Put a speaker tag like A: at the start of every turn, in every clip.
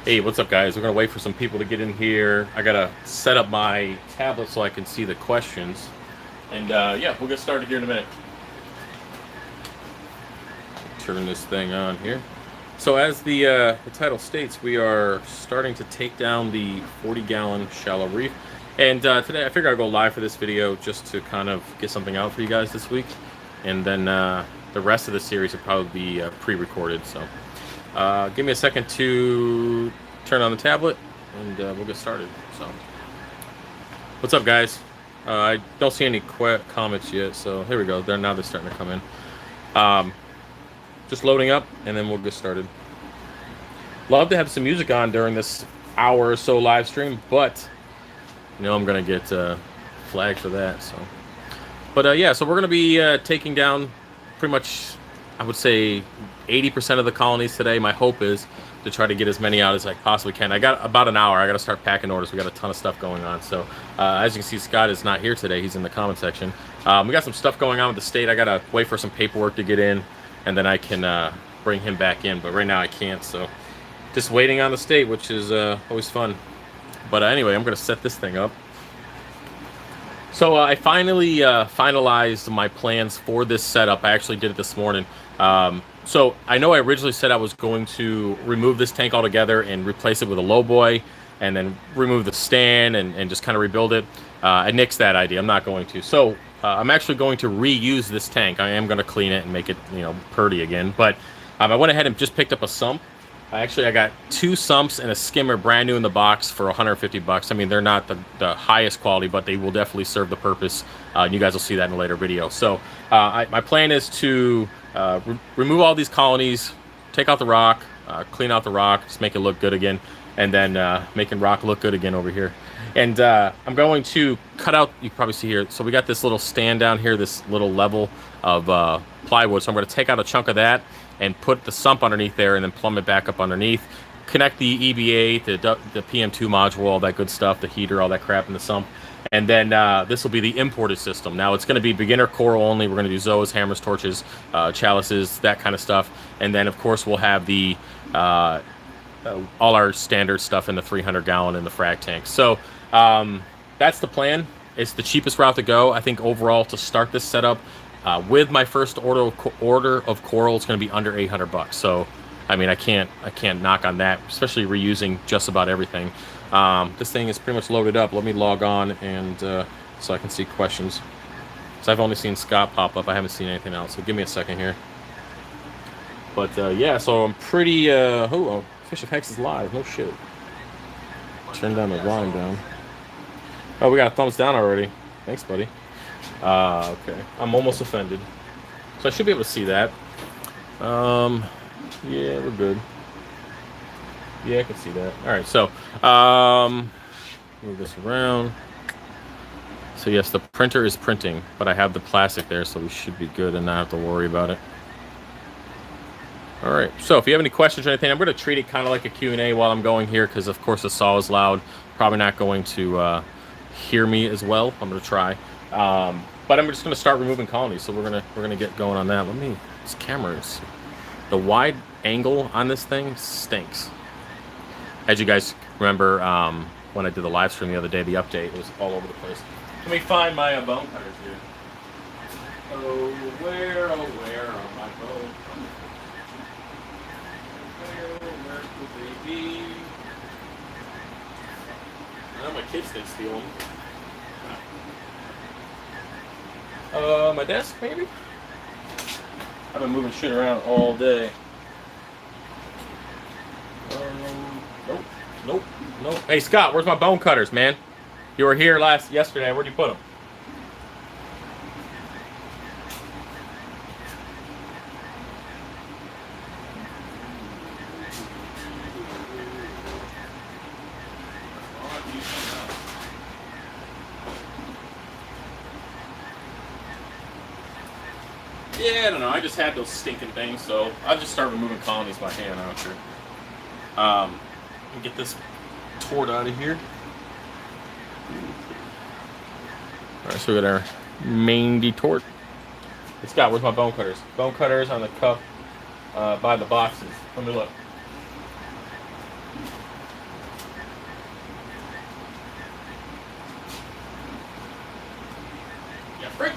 A: Hey, what's up, guys? We're gonna wait for some people to get in here. I gotta set up my tablet so I can see the questions, and yeah, we'll get started here in a minute. Turn this thing on here. So, as the title states, we are starting to take down the 40-gallon shallow reef, and today I figured I'd go live for this video just to kind of get something out for you guys this week, and then the rest of the series will probably be pre-recorded. So. Give me a second to turn on the tablet, and we'll get started. So, what's up, guys? I don't see any comments yet, so here we go. They're starting to come in. Just loading up, and then we'll get started. Love to have some music on during this hour or so live stream, but you know I'm gonna get flagged for that. So, but yeah, so we're gonna be taking down pretty much, I would say, 80% of the colonies today. My hope is to try to get as many out as I possibly can. I got about an hour. I got to start packing orders. We got a ton of stuff going on. So as you can see, Scott is not here today. He's in the comment section. We got some stuff going on with the state. I got to wait for some paperwork to get in, and then I can bring him back in. But right now I can't. So just waiting on the state, which is always fun. But anyway, I'm going to set this thing up. So I finally finalized my plans for this setup. I actually did it this morning. So I know I originally said I was going to remove this tank altogether and replace it with a lowboy, and then remove the stand and just kind of rebuild it. I nixed that idea. I'm not going to. So I'm actually going to reuse this tank. I am going to clean it and make it, you know, purdy again. But I went ahead and just picked up a sump. I got 2 sumps and a skimmer brand new in the box for $150. I mean, they're not the highest quality, but they will definitely serve the purpose. You guys will see that in a later video. So my plan is to remove all these colonies, take out the rock, clean out the rock, just make it look good again, and then making rock look good again over here. And I'm going to cut out, you can probably see here, so we got this little stand down here, this little level of plywood. So I'm going to take out a chunk of that and put the sump underneath there, and then plumb it back up underneath. Connect the EBA, the PM2 module, all that good stuff, the heater, all that crap in the sump. And then this will be the imported system. Now it's going to be beginner coral only. We're going to do Zoas, hammers, torches, chalices, that kind of stuff. And then of course we'll have the all our standard stuff in the 300-gallon in the frag tank. So that's the plan. It's the cheapest route to go. I think overall to start this setup, with my first order of coral, it's going to be under $800. So, I mean, I can't knock on that, especially reusing just about everything. This thing is pretty much loaded up. Let me log on and so I can see questions. So I've only seen Scott pop up. I haven't seen anything else. So give me a second here. But yeah, so I'm pretty. Oh, FishOfHex is live. No shit. Turn down the volume down. Oh, we got a thumbs down already. Thanks, buddy. Okay. I'm almost offended. So I should be able to see that. Yeah, we're good. Yeah, I can see that. All right, so move this around. So yes, the printer is printing, but I have the plastic there, so we should be good and not have to worry about it. All right, so if you have any questions or anything, I'm going to treat it kind of like a Q&A while I'm going here, because of course the saw is loud. Probably not going to hear me as well. I'm going to try. But I'm just going to start removing colonies, so we're gonna get going on that. This camera is, the wide angle on this thing stinks. As you guys remember, when I did the live stream the other day, the update was all over the place. Let me find my bone cutters here. Oh, where are my bone cutters? Where could they be? Well, my kids didn't steal them. My desk, maybe? I've been moving shit around all day. Nope. Hey, Scott, where's my bone cutters, man? You were here yesterday. Where'd you put them? Yeah, I don't know. I just had those stinking things, so I'll just start removing colonies by hand. I'm not sure. Get this tort out of here. All right, so we got our main detort. Hey, Scott, where's my bone cutters? Bone cutters on the cup by the boxes. Let me look.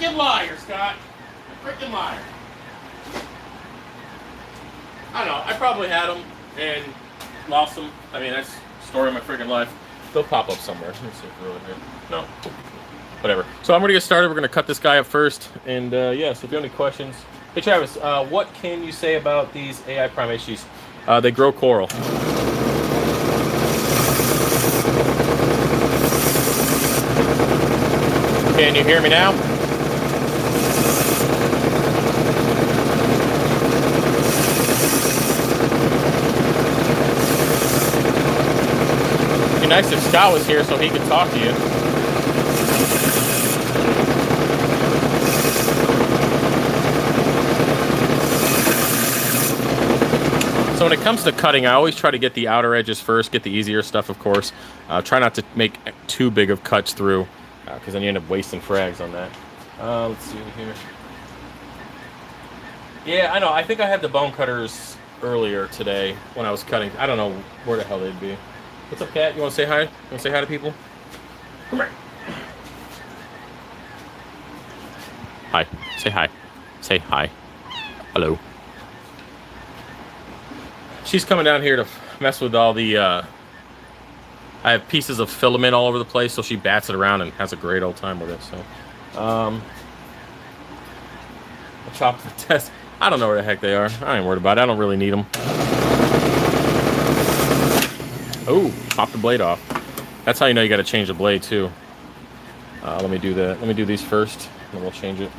A: freaking liar, Scott. A freaking liar. I don't know. I probably had them and lost them. I mean, that's the story of my freaking life. They'll pop up somewhere. Let me see if they're really here. No. Whatever. So I'm going to get started. We're going to cut this guy up first. And yeah, so if you have any questions. Hey, Travis, what can you say about these AI Prime HGs? They grow coral. Can you hear me now? It'd be nice if Scott was here so he could talk to you. So when it comes to cutting, I always try to get the outer edges first, get the easier stuff, of course. Try not to make too big of cuts through, because then you end up wasting frags on that. Let's see here. Yeah, I know. I think I had the bone cutters earlier today when I was cutting. I don't know where the hell they'd be. What's up, Kat? You want to say hi? You want to say hi to people? Come here. Hi. Say hi. Say hi. Hello. She's coming down here to mess with all the, I have pieces of filament all over the place, so she bats it around and has a great old time with it, so. I'll chop the test. I don't know where the heck they are. I ain't worried about it. I don't really need them. Oh, pop the blade off. That's how you know you got to change the blade, too. Let me do that. Let me do these first, and then we'll change it.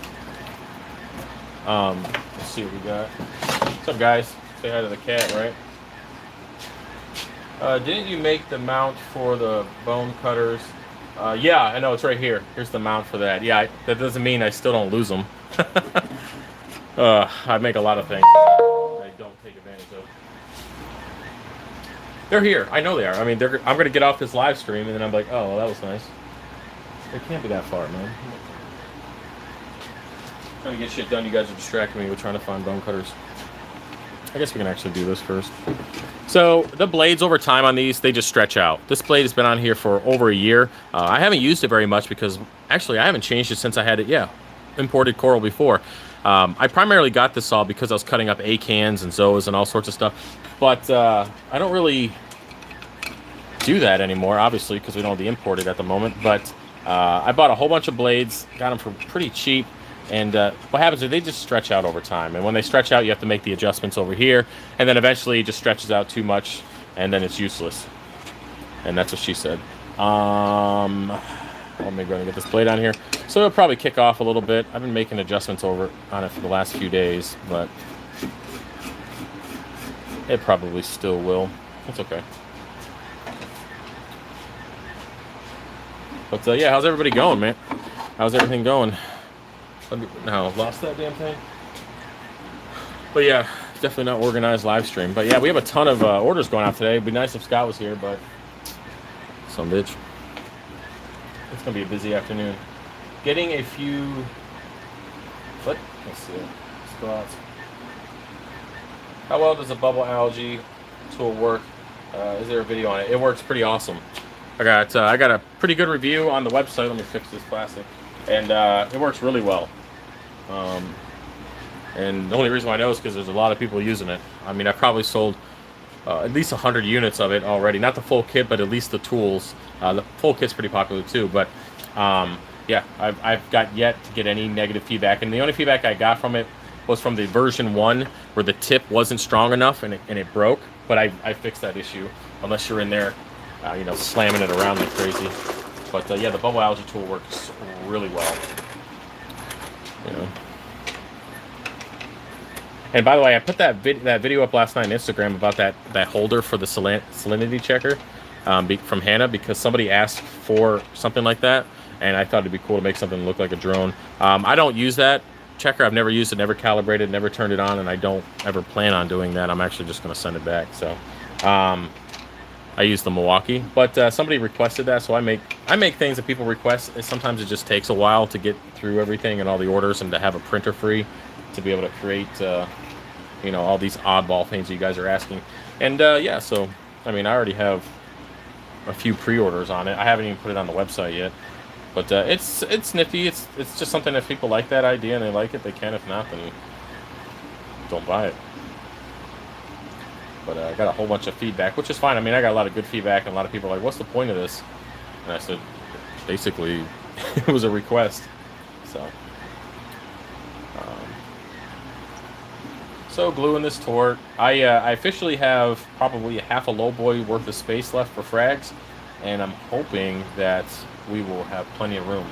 A: Let's see what we got. What's up, guys? Say hi to the cat, right? Didn't you make the mount for the bone cutters? Yeah, I know, it's right here. Here's the mount for that. Yeah, that doesn't mean I still don't lose them. I make a lot of things I don't take advantage of. They're here. I know they are. I mean, I'm going to get off this live stream, and then I'm like, oh, well, that was nice. It can't be that far, man. Trying to get shit done. You guys are distracting me with trying to find bone cutters. I guess we can actually do this first. So the blades over time on these, they just stretch out. This blade has been on here for over a year. I haven't used it very much because actually I haven't changed it since I had it, imported coral before. I primarily got this saw because I was cutting up acans and zoas and all sorts of stuff. But I don't really do that anymore, obviously, because we don't have the imported at the moment. But I bought a whole bunch of blades, got them for pretty cheap. And what happens is they just stretch out over time. And when they stretch out, you have to make the adjustments over here. And then eventually it just stretches out too much, and then it's useless. And that's what she said. Let me go and get this blade on here. So it'll probably kick off a little bit. I've been making adjustments on it for the last few days, but it probably still will. It's okay. But yeah, how's everybody going, man? How's everything going? Now I've lost that damn thing. But yeah, definitely not organized live stream. But yeah, we have a ton of orders going out today. It'd be nice if Scott was here, but some bitch. It's gonna be a busy afternoon. Getting a few. What? Let's see. Let's go out. How well does a bubble algae tool work? Is there a video on it? It works pretty awesome. I got a pretty good review on the website. Let me fix this plastic, and it works really well. And the only reason why I know is because there's a lot of people using it. I mean, I've probably sold at least 100 units of it already. Not the full kit, but at least the tools. The full kit's pretty popular too. But yeah, I've got yet to get any negative feedback. And the only feedback I got from it was from the version 1, where the tip wasn't strong enough and it broke. But I fixed that issue, unless you're in there, you know, slamming it around like crazy. But yeah, the bubble algae tool works really well. You know. And by the way, I put that video up last night on Instagram about that holder for the salinity checker from Hannah, because somebody asked for something like that, and I thought it'd be cool to make something look like a drone. I don't use that checker. I've never used it, never calibrated, never turned it on, and I don't ever plan on doing that. I'm actually just going to send it back. So I use the Milwaukee, but somebody requested that, so I make things that people request. Sometimes it just takes a while to get through everything and all the orders, and to have a printer free to be able to create you know, all these oddball things you guys are asking. And yeah, so I mean, I already have a few pre-orders on it. I haven't even put it on the website yet. But it's nifty. It's just something if people like that idea and they like it, they can. If not, then don't buy it. But I got a whole bunch of feedback, which is fine. I mean, I got a lot of good feedback, and a lot of people are like, "What's the point of this?" And I said, basically, it was a request. So, so gluing this tort. I officially have probably half a low boy worth of space left for frags, and I'm hoping that we will have plenty of room.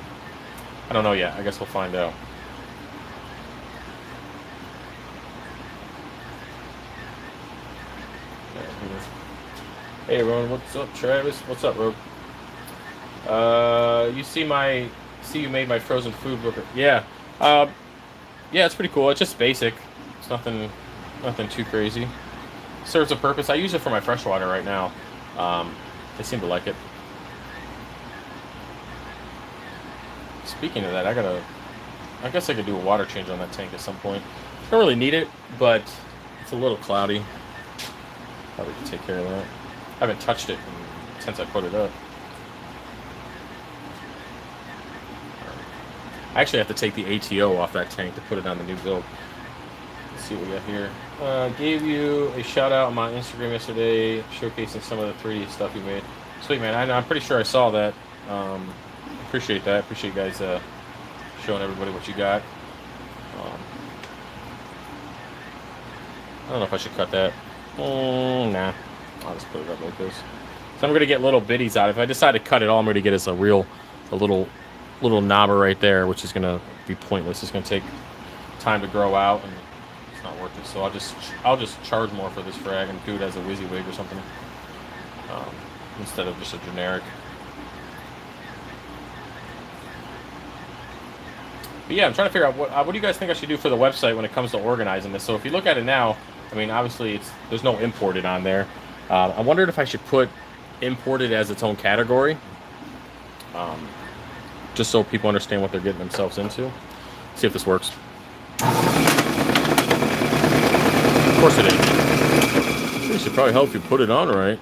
A: I don't know yet. I guess we'll find out. Hey everyone, what's up, Travis? What's up, Rogue? You see you made my frozen food book. Yeah, yeah, it's pretty cool. It's just basic. It's nothing too crazy. Serves a purpose. I use it for my freshwater right now. They seem to like it. Speaking of that, I guess I could do a water change on that tank at some point. Don't really need it, but it's a little cloudy. Probably can take care of that. I haven't touched it since I put it up. I actually have to take the ATO off that tank to put it on the new build. Let's see what we got here. Gave you a shout out on my Instagram yesterday, showcasing some of the 3D stuff you made. Sweet, man. I'm pretty sure I saw that. Appreciate that. Appreciate you guys showing everybody what you got. I don't know if I should cut that. Nah. I'll just put it up like this. So I'm going to get little bitties out. If I decide to cut it, all I'm going to get is a little knobber right there, which is going to be pointless. It's going to take time to grow out, and it's not worth it. So I'll just charge more for this frag and do it as a WYSIWYG or something, instead of just a generic. But yeah, I'm trying to figure out what do you guys think I should do for the website when it comes to organizing this. So if you look at it now, I mean, obviously there's no imported on there. I wondered if I should put imported as its own category, just so people understand what they're getting themselves into. See if this works. Of course it is. It should probably help you put it on right,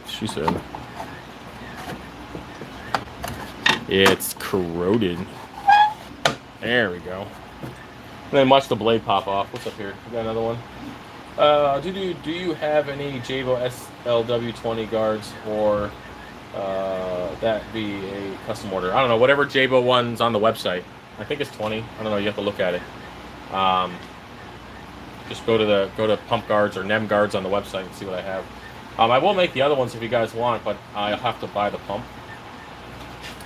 A: she said. It's corroded. There we go. And then watch the blade pop off. What's up here? We got another one. Do you have any Jabo SLW20 guards, or that be a custom order? I don't know. Whatever Jabo one's on the website. I think it's 20. I don't know. You have to look at it. Just go to pump guards or NEM guards on the website and see what I have. I will make the other ones if you guys want, but I'll have to buy the pump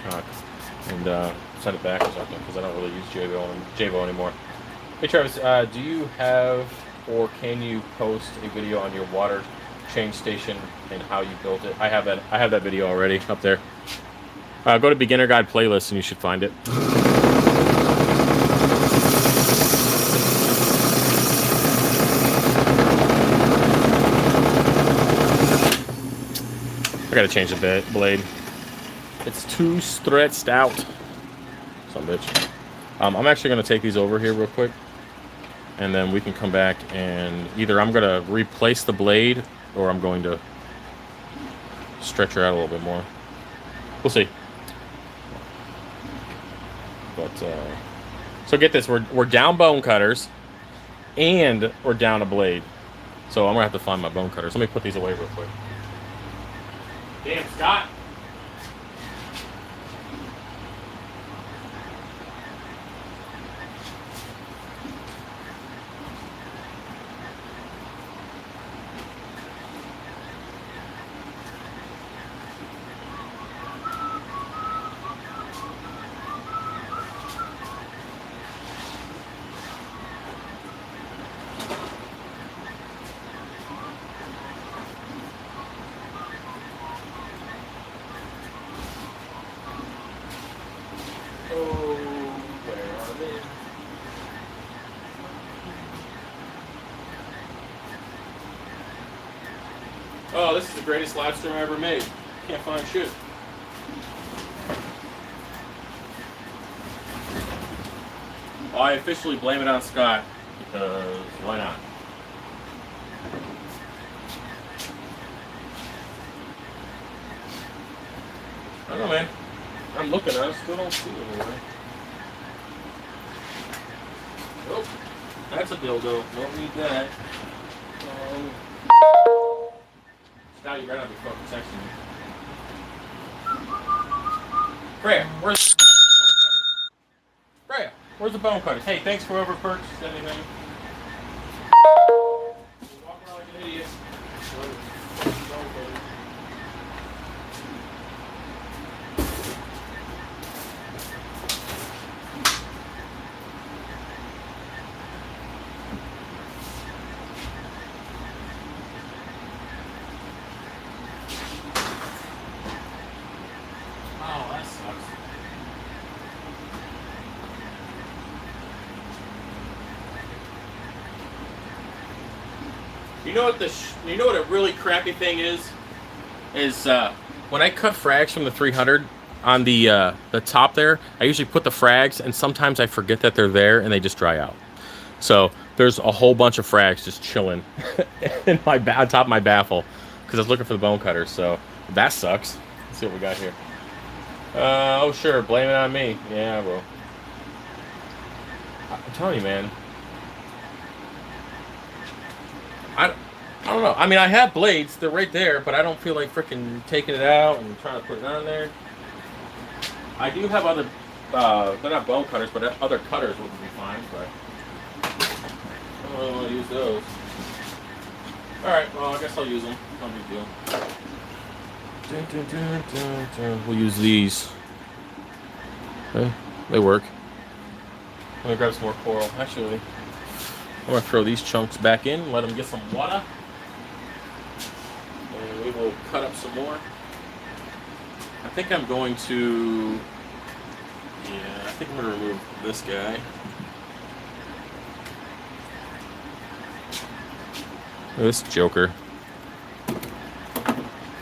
A: and send it back or something, because I don't really use Jabo anymore. Hey Travis, do you have or can you post a video on your water change station and how you built it? I have that video already up there. Go to beginner guide playlist and you should find it. I gotta change the blade. It's too stretched out. Son of a bitch. I'm actually gonna take these over here real quick, and then we can come back and either I'm gonna replace the blade or I'm going to stretch her out a little bit more. We'll see. But so get this, we're down bone cutters and we're down a blade. So I'm gonna have to find my bone cutters. Let me put these away real quick. Damn, Scott. Oh, this is the greatest live stream I ever made. Can't find shit. I officially blame it on Scott, because why not? I don't know, man. I I'm looking, I still don't see it anywhere. Oh, that's a dildo. Don't need that. Now you're gonna be fucking texting me. Freya, where's the bone cutters? Freya, where's the bone cutters? Hey, thanks for whoever purchased anything. Walk around like an idiot. Oh, that sucks. You know what you know what a really crappy thing is when I cut frags from the 300 on the top there, I usually put the frags, and sometimes I forget that they're there and they just dry out. So there's a whole bunch of frags just chilling in my on top of my baffle because I was looking for the bone cutters. So that sucks. Let's see what we got here. Oh sure, blame it on me. Yeah, bro. I'm telling you, man. I don't know. I mean, I have blades. They're right there, but I don't feel like freaking taking it out and trying to put it on there. I do have other, they're not bone cutters, but other cutters would be fine, but I don't really want to use those. Alright, well, I guess I'll use them. No big deal. Dun, dun, dun, dun, dun. We'll use these. Okay, they work. I'm going to grab some more coral. Actually, I'm going to throw these chunks back in, let them get some water. And we will cut up some more. I think I'm going to... Yeah, I think I'm going to remove this guy. This joker.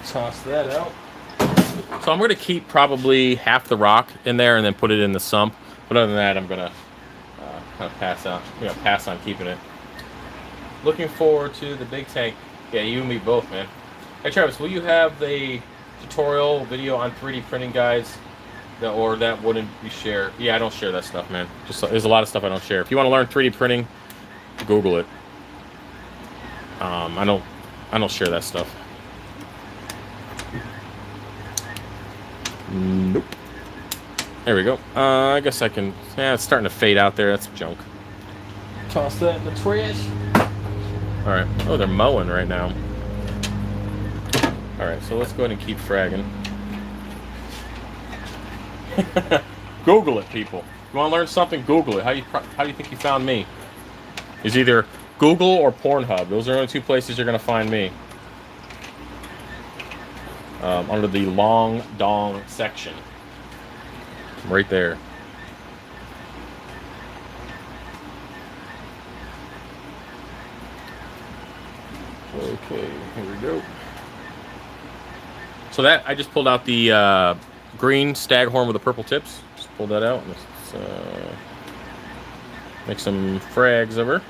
A: Toss that out. So I'm going to keep probably half the rock in there and then put it in the sump. But other than that, I'm going to kind of pass on keeping it. Looking forward to the big tank. Yeah, you and me both, man. Hey Travis, will you have the tutorial video on 3D printing guides, or that wouldn't be shared? Yeah, I don't share that stuff, man. Just there's a lot of stuff I don't share. If you want to learn 3D printing, Google it. I don't share that stuff. Nope. There we go. I guess I can. Yeah, it's starting to fade out there. That's junk. Toss that in the trash. All right. Oh, they're mowing right now. All right. So let's go ahead and keep fragging. Google it, people. You want to learn something? Google it. How do you think you found me? It's either Google or Pornhub. Those are the only two places you're gonna find me. Under the long dong section. Right there. Okay, here we go. So that, I just pulled out the green staghorn with the purple tips. Just pulled that out. Let's make some frags of her.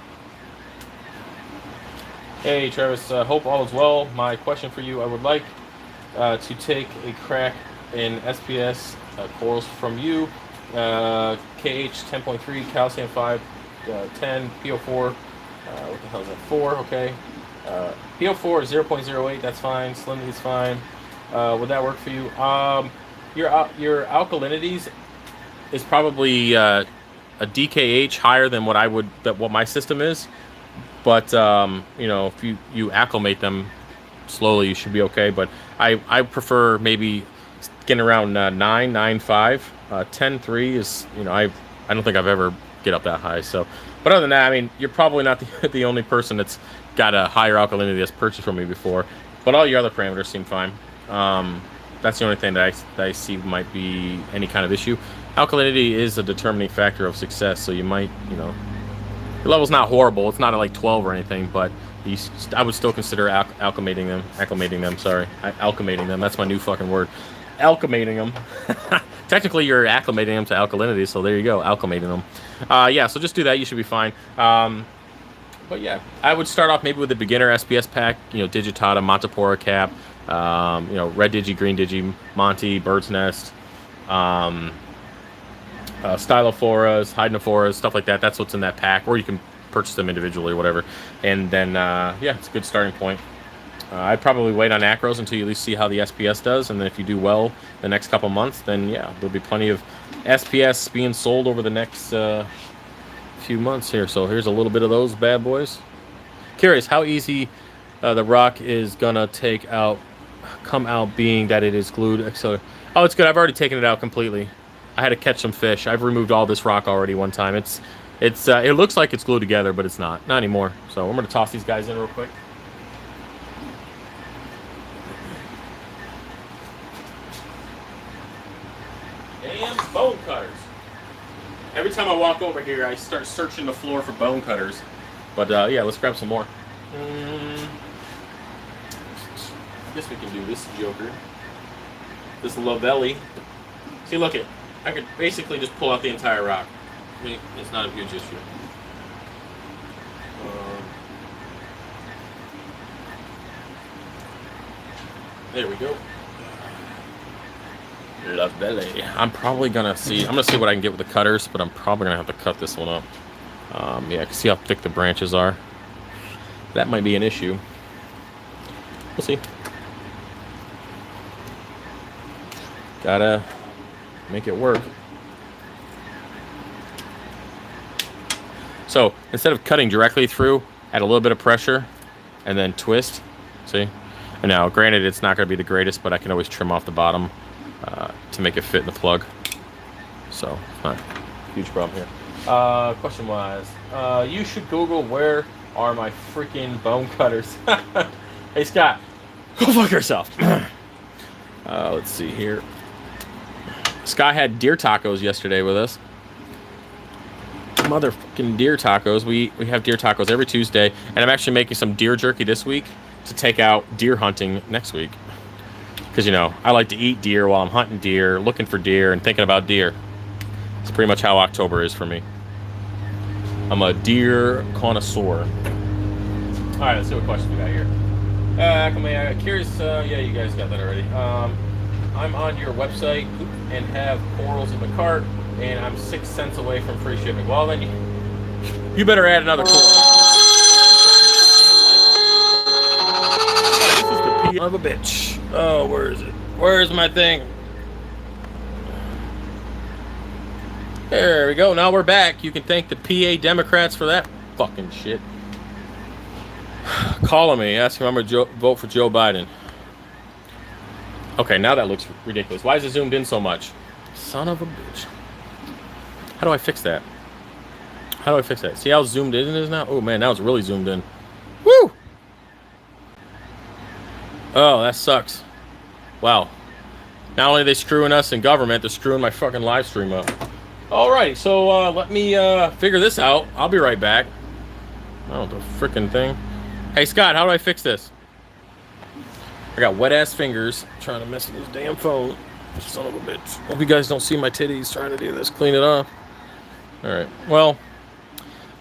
A: Hey Travis, hope all is well. My question for you, I would like to take a crack in SPS corals from you. KH 10.3, calcium 5, 10, PO4. What the hell is that? 4, okay. PO4 is 0.08, that's fine. Salinity is fine. Would that work for you? Your alkalinities is probably a DKH higher than what my system is. But you know, if you acclimate them slowly, you should be okay. But I prefer maybe getting around 9.5. 10.3 is, you know, I don't think I've ever get up that high. So, but other than that, I mean, you're probably not the only person that's got a higher alkalinity that's purchased from me before. But all your other parameters seem fine. That's the only thing that I see might be any kind of issue. Alkalinity is a determining factor of success, so you might, you know, your level's not horrible. It's not at like 12 or anything, but I would still consider acclimating them. Sorry, alchemating them. That's my new fucking word. Alchemating them. Technically, you're acclimating them to alkalinity, so there you go, acclimating them. Yeah, so just do that. You should be fine. But yeah, I would start off maybe with the beginner SPS pack. You know, Digitata, Montipora cap. You know, red digi, green digi, Monty, Bird's Nest. stylophoras, hydnophoras, stuff like that. That's what's in that pack, or you can purchase them individually or whatever. And then, yeah, it's a good starting point. I'd probably wait on acros until you at least see how the SPS does, and then if you do well the next couple months, then yeah, there'll be plenty of SPS being sold over the next few months here. So here's a little bit of those bad boys. Curious how easy the rock is gonna come out, being that it is glued. So, oh, it's good. I've already taken it out completely. I had to catch some fish. I've removed all this rock already one time. It looks like it's glued together, but it's not anymore. So I'm gonna toss these guys in real quick. And bone cutters. Every time I walk over here, I start searching the floor for bone cutters. But yeah, let's grab some more. I guess we can do this joker. This Lavelli. See, look it. I could basically just pull out the entire rock. I mean, it's not a huge issue. There we go. Lavelli. I'm gonna see what I can get with the cutters, but I'm probably gonna have to cut this one up. Yeah, I can see how thick the branches are. That might be an issue. We'll see. Gotta make it work. So instead of cutting directly through, add a little bit of pressure and then twist. See? And now, granted, it's not going to be the greatest, but I can always trim off the bottom to make it fit in the plug. So, not a huge problem here. Question-wise, you should Google where are my freaking bone cutters. Hey, Scott, go fuck yourself. Let's see here. Scott had deer tacos yesterday with us. Motherfucking deer tacos. We have deer tacos every Tuesday, and I'm actually making some deer jerky this week to take out deer hunting next week. Because, you know, I like to eat deer while I'm hunting deer, looking for deer, and thinking about deer. It's pretty much how October is for me. I'm a deer connoisseur. Alright, let's see what questions we got here. Curious, yeah, you guys got that already. I'm on your website and have corals in the cart, and I'm 6 cents away from free shipping. Well, then you better add another coral. This is the pee of a bitch. Oh, where is it? Where's my thing? There we go. Now we're back. You can thank the PA Democrats for that fucking shit. Calling me, asking if I'm going to vote for Joe Biden. Okay, now that looks ridiculous. Why is it zoomed in so much? Son of a bitch. How do I fix that? How do I fix that? See how zoomed in it is now? Oh, man, now it's really zoomed in. Woo! Oh, that sucks. Wow. Not only are they screwing us in government, they're screwing my fucking live stream up. Alright, so let me figure this out. I'll be right back. Oh, the freaking thing. Hey, Scott, how do I fix this? I got wet-ass fingers trying to mess with this damn phone. Son of a bitch. Hope you guys don't see my titties trying to do this. Clean it off. Alright, well,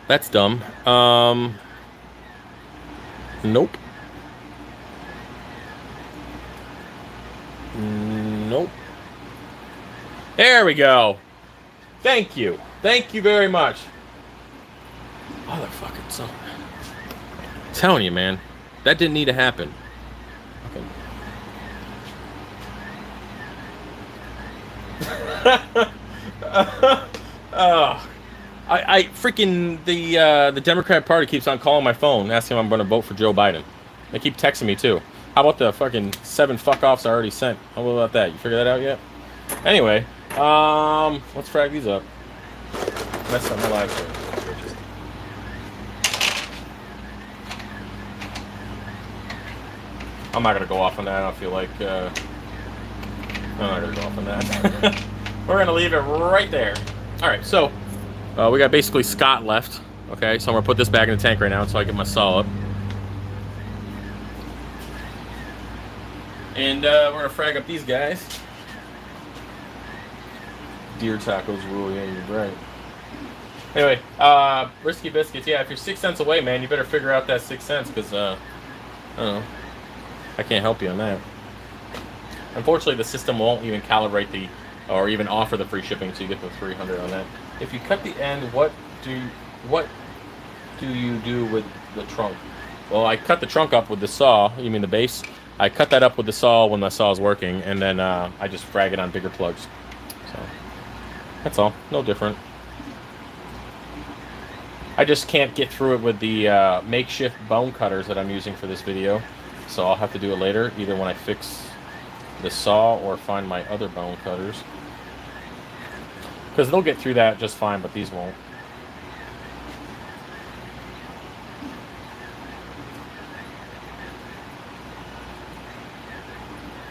A: that's dumb. Nope. Nope. There we go. Thank you. Thank you very much. Motherfucking son. I'm telling you, man. That didn't need to happen. I freaking the Democrat Party keeps on calling my phone, asking if I'm going to vote for Joe Biden. They keep texting me too. How about the fucking 7 fuck-offs I already sent? How about that? You figure that out yet? Anyway, let's frag these up. Messed up my live stream. I'm not gonna go off on that. I don't feel like I'm not gonna go off on that. We're gonna leave it right there. All right, so we got basically Scott left. Okay, so I'm gonna put this back in the tank right now until I get my saw up. And we're gonna frag up these guys. Deer tacos rule, yeah, you're right. Anyway, Risky Biscuits, yeah, if you're 6 cents away, man, you better figure out that 6 cents, because, I don't know, I can't help you on that. Unfortunately, the system won't even calibrate the or even offer the free shipping, so you get the 300 on that. If you cut the end, what do you do with the trunk? Well, I cut the trunk up with the saw. You mean the base? I cut that up with the saw when the saw is working, and then I just frag it on bigger plugs. So that's all. No different. I just can't get through it with the makeshift bone cutters that I'm using for this video, so I'll have to do it later, either when I fix the saw or find my other bone cutters. Because they'll get through that just fine, but these won't.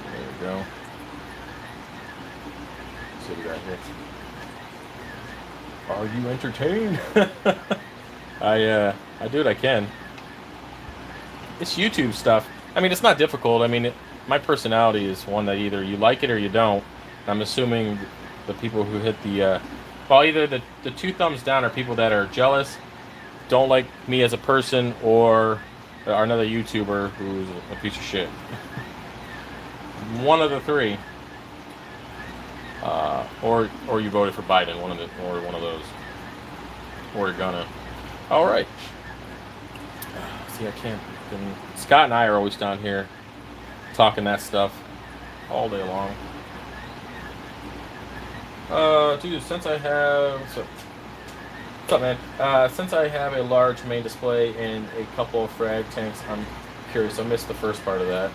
A: There we go. Let's see what we got here. Are you entertained? I do what I can. It's YouTube stuff. I mean, it's not difficult. I mean, my personality is one that either you like it or you don't. I'm assuming the people who hit the, well, either the 2 thumbs down are people that are jealous, don't like me as a person, or are another YouTuber who's a piece of shit. One of the 3. Or you voted for Biden, or one of those. Or you're gonna. All right. See, I can't. Scott and I are always down here talking that stuff all day long. Dude, since I have... What's up, man? Since I have a large main display and a couple of frag tanks, I'm curious. I missed the first part of that.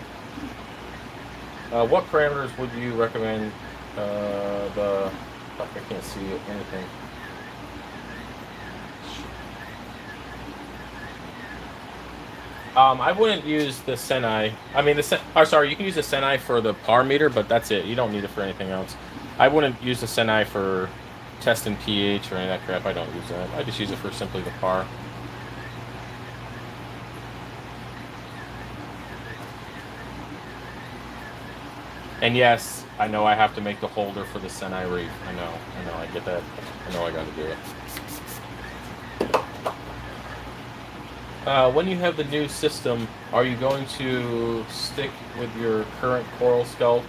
A: What parameters would you recommend Fuck, I can't see anything. I wouldn't use the Senai. I mean, sorry, you can use the Senai for the par meter, but that's it. You don't need it for anything else. I wouldn't use the Senai for testing pH or any of that crap. I don't use that. I just use it for simply the par. And yes, I know I have to make the holder for the Senai Reef. I know, I get that. I know I got to do it. When you have the new system, are you going to stick with your current coral skull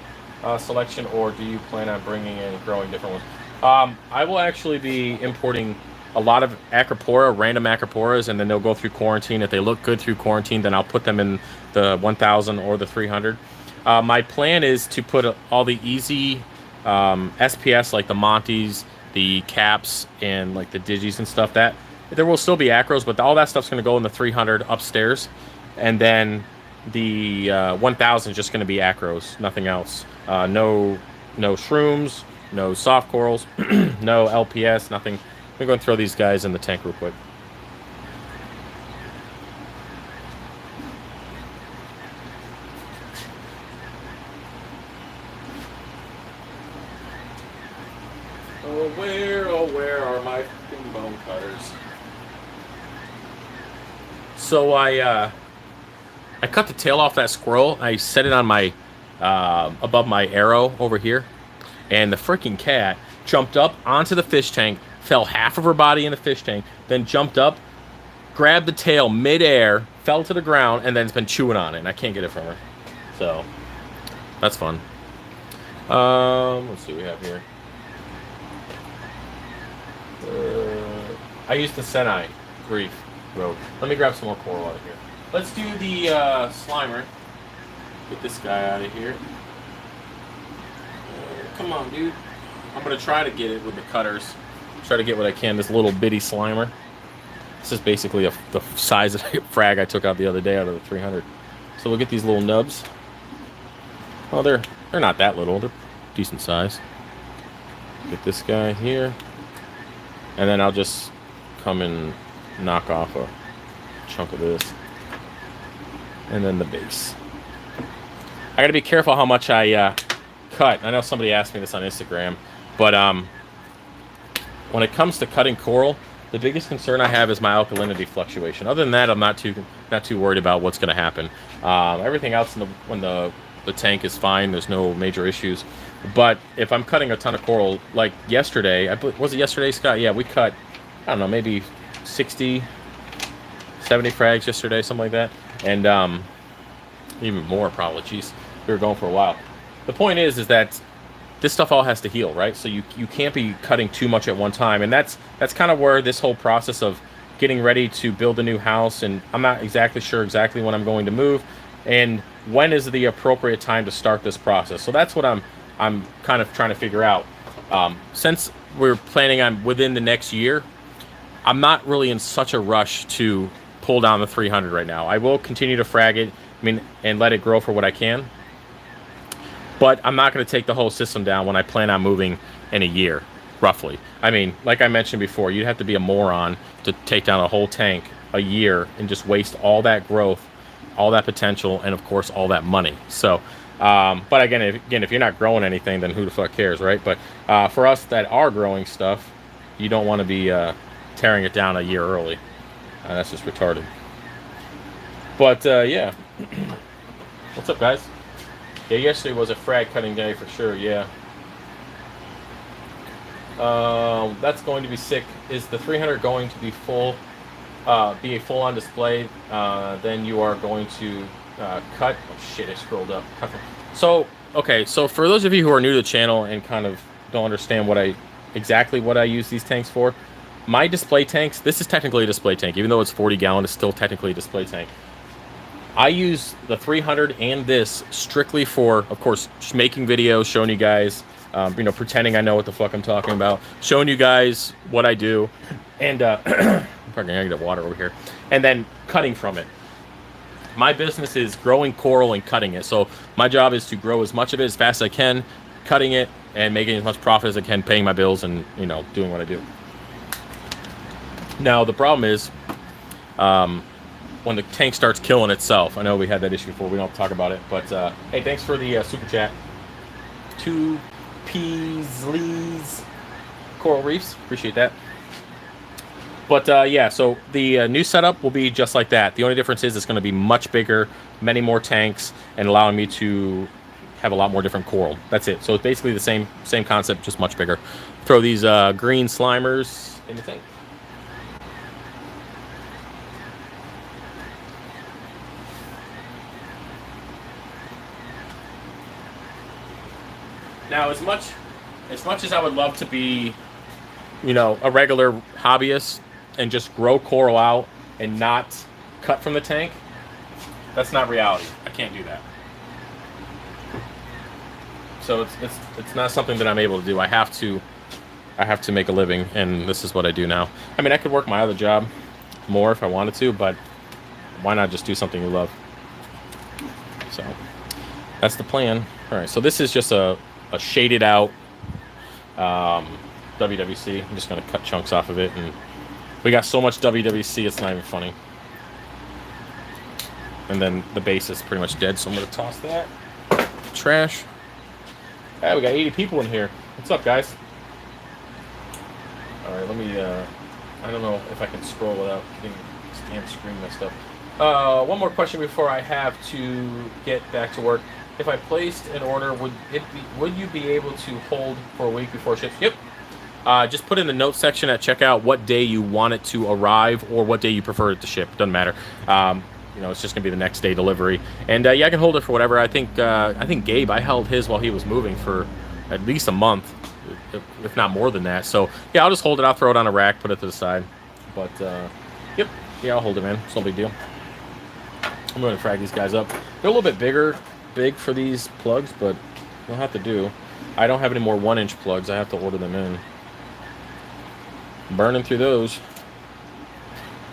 A: selection, or do you plan on bringing in and growing different ones? I will actually be importing a lot of acropora, random acroporas, and then they'll go through quarantine. If they look good through quarantine, then I'll put them in the 1000 or the 300. My plan is to put all the easy SPS, like the Monties, the Caps, and like the Digis and stuff. That there will still be acros, but all that stuff's going to go in the 300 upstairs, and then the 1000 is just going to be acros, nothing else. No shrooms, no soft corals, no LPS, nothing. I'm going to throw these guys in the tank real quick. Oh, where are my fucking bone cutters? So I cut the tail off that squirrel. I set it on my above my arrow over here, and the freaking cat jumped up onto the fish tank, fell half of her body in the fish tank, then jumped up, grabbed the tail midair, fell to the ground, and then it's been chewing on it, and I can't get it from her. So that's fun. Let's see what we have here. I used the Senai Reef rope. Let me grab some more coral out of here. Let's do the Slimer. Get this guy out of here. Come on, dude. I'm going to try to get it with the cutters. Try to get what I can. This little bitty Slimer. This is basically the size of the frag I took out the other day out of the 300. So we'll get these little nubs. Oh, they're not that little. They're decent size. Get this guy here. And then I'll just come and knock off a chunk of this. And then the base. I gotta be careful how much I cut. I know somebody asked me this on Instagram, but when it comes to cutting coral, the biggest concern I have is my alkalinity fluctuation. Other than that, I'm not too worried about what's gonna happen. Everything else when the tank is fine. There's no major issues. But if I'm cutting a ton of coral, like yesterday, was it yesterday, Scott? Yeah, we cut, I don't know, maybe 60, 70 frags yesterday, something like that. And even more probably. Jeez, we were going for a while. The point is that this stuff all has to heal, right? So you can't be cutting too much at one time, and that's kind of where this whole process of getting ready to build a new house, and I'm not exactly sure exactly when I'm going to move, and when is the appropriate time to start this process. So that's what I'm kind of trying to figure out. Since we're planning on within the next year, I'm not really in such a rush to pull down the 300 right now. I will continue to frag it, and let it grow for what I can. But I'm not going to take the whole system down when I plan on moving in a year, roughly. I mean, like I mentioned before, you'd have to be a moron to take down a whole tank a year and just waste all that growth, all that potential, and of course all that money. So, but again, if you're not growing anything, then who the fuck cares, right? But for us that are growing stuff, you don't want to be tearing it down a year early. That's just retarded. But yeah, what's up, guys? Yeah, yesterday was a frag cutting day for sure. Yeah. That's going to be sick. Is the 300 going to be full? Be a full-on display? Then you are going to cut. Oh shit! I scrolled up. So okay. So for those of you who are new to the channel and kind of don't understand exactly what I use these tanks for, my display tanks. This is technically a display tank, even though it's 40 gallon. It's still technically a display tank. I use the 300 and this strictly for, of course, making videos, showing you guys, pretending I know what the fuck I'm talking about, showing you guys what I do, and I gotta get water over here, and then cutting from it. My business is growing coral and cutting it, so my job is to grow as much of it as fast as I can, cutting it and making as much profit as I can, paying my bills, and doing what I do. Now the problem is, when the tank starts killing itself. I know we had that issue before. We don't talk about it. But, hey, thanks for the super chat. 2 Peasleys Coral Reefs. Appreciate that. But, yeah, so the new setup will be just like that. The only difference is it's going to be much bigger, many more tanks, and allowing me to have a lot more different coral. That's it. So it's basically the same concept, just much bigger. Throw these green slimers in the tank. Now, as much as I would love to be, a regular hobbyist and just grow coral out and not cut from the tank, that's not reality. I can't do that. So it's not something that I'm able to do. I have to make a living, and this is what I do now. I mean, I could work my other job more if I wanted to, but why not just do something you love? So that's the plan. All right, so this is just a shaded out WWC. I'm just going to cut chunks off of it, and we got so much WWC it's not even funny. And then the base is pretty much dead, so I'm going to toss that. Trash. Hey, we got 80 people in here. What's up, guys? Alright, let me, I don't know if I can scroll without getting this damn screen messed up. One more question before I have to get back to work. If I placed an order, would you be able to hold for a week before it ships? Yep. Just put in the notes section at checkout what day you want it to arrive or what day you prefer it to ship. Doesn't matter. It's just gonna be the next day delivery. And yeah, I can hold it for whatever. I think Gabe, I held his while he was moving for at least a month, if not more than that. So yeah, I'll just hold it. I'll throw it on a rack, put it to the side. But yep, yeah, I'll hold it, man. It's no big deal. I'm going to frag these guys up. They're a little bit big for these plugs, but we'll have to do. I don't have any more 1-inch plugs. I have to order them in. Burning through those.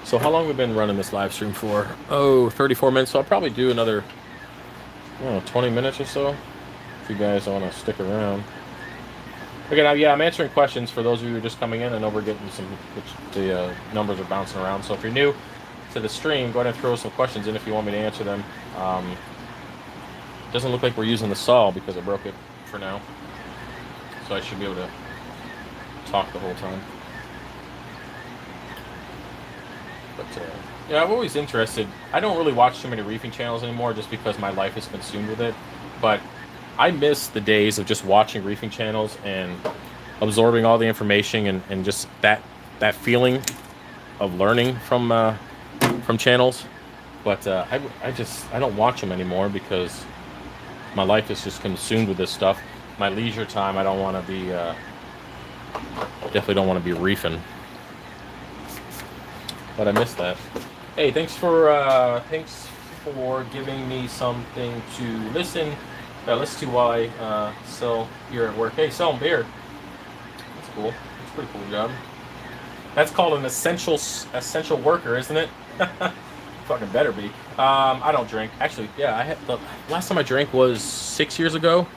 A: So how long have we been running this live stream for? 34 minutes. So I'll probably do another 20 minutes or so if you guys want to stick around. Again, yeah, I'm answering questions for those of you who are just coming in. I know we're getting the numbers are bouncing around. So if you're new to the stream, go ahead and throw some questions in if you want me to answer them. Doesn't look like we're using the saw because I broke it for now. So I should be able to talk the whole time. But yeah, I'm always interested. I don't really watch too many reefing channels anymore just because my life is consumed with it. But I miss the days of just watching reefing channels and absorbing all the information and just that feeling of learning from channels. But I don't watch them anymore because my life is just consumed with this stuff. my leisure time, I don't want to be definitely don't want to be reefing. But I missed that. Hey, thanks for giving me something to listen to while I sell here at work. Hey, selling beer. That's cool. That's a pretty cool job. That's called an essential worker, isn't it? Fucking better be. I don't drink. Actually, yeah, I had the last time I drank was 6 years ago.